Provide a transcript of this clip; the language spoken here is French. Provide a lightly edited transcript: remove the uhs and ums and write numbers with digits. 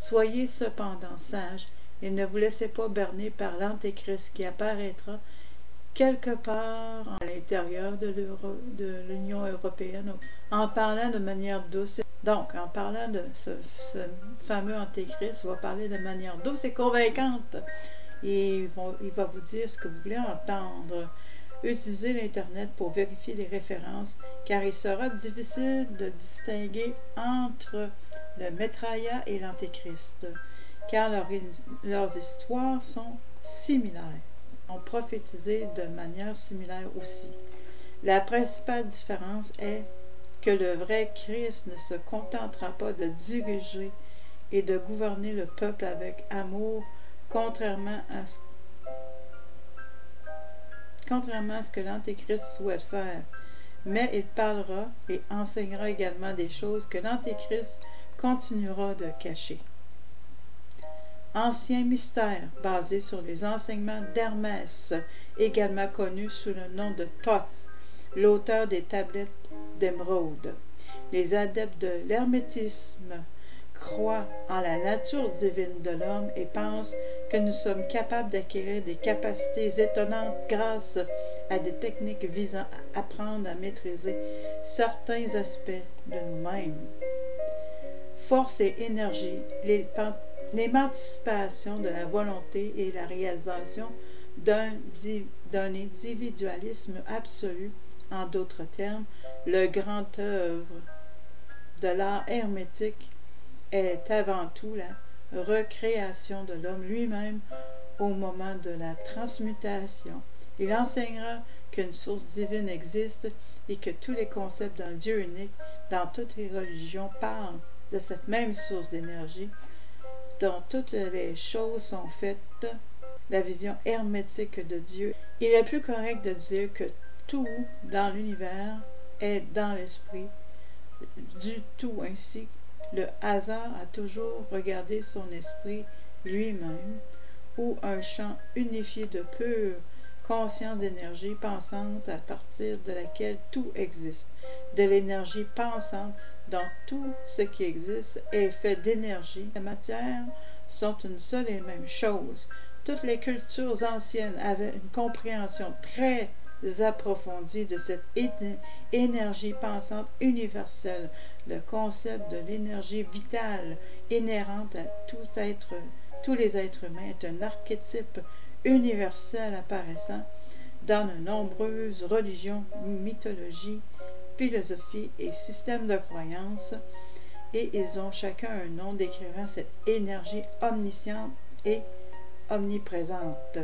Soyez cependant sages et ne vous laissez pas berner par l'Antéchrist qui apparaîtra quelque part à l'intérieur de l'Union européenne en parlant de manière douce. Donc, en parlant de ce fameux Antéchrist, il va parler de manière douce et convaincante. Et il va vous dire ce que vous voulez entendre. Utilisez l'Internet pour vérifier les références, car il sera difficile de distinguer entre le Maitreya et l'Antéchrist, car leurs histoires sont similaires. Ont prophétisé de manière similaire aussi. La principale différence est que le vrai Christ ne se contentera pas de diriger et de gouverner le peuple avec amour, contrairement à ce que l'Antéchrist souhaite faire, mais il parlera et enseignera également des choses que l'Antéchrist continuera de cacher. Ancien mystère basé sur les enseignements d'Hermès, également connu sous le nom de Thoth, l'auteur des tablettes d'émeraude. Les adeptes de l'hermétisme croient en la nature divine de l'homme et pensent que nous sommes capables d'acquérir des capacités étonnantes grâce à des techniques visant à apprendre à maîtriser certains aspects de nous-mêmes. Force et énergie, l'émancipation de la volonté et la réalisation d'un individualisme absolu, en d'autres termes, le grand œuvre de l'art hermétique est avant tout la recréation de l'homme lui-même au moment de la transmutation. Il enseignera qu'une source divine existe et que tous les concepts d'un Dieu unique dans toutes les religions parlent de cette même source d'énergie dont toutes les choses sont faites, la vision hermétique de Dieu. Il est plus correct de dire que tout dans l'univers est dans l'esprit du tout, ainsi le hasard a toujours regardé son esprit lui-même, ou un champ unifié de pure conscience d'énergie pensante à partir de laquelle tout existe, de l'énergie pensante dont tout ce qui existe est fait d'énergie. La matière sont une seule et même chose. Toutes les cultures anciennes avaient une compréhension très approfondie de cette énergie pensante universelle. Le concept de l'énergie vitale inhérente à tous les êtres humains est un archétype universel apparaissant dans de nombreuses religions, mythologies, philosophies et systèmes de croyances, et ils ont chacun un nom décrivant cette énergie omnisciente et omniprésente.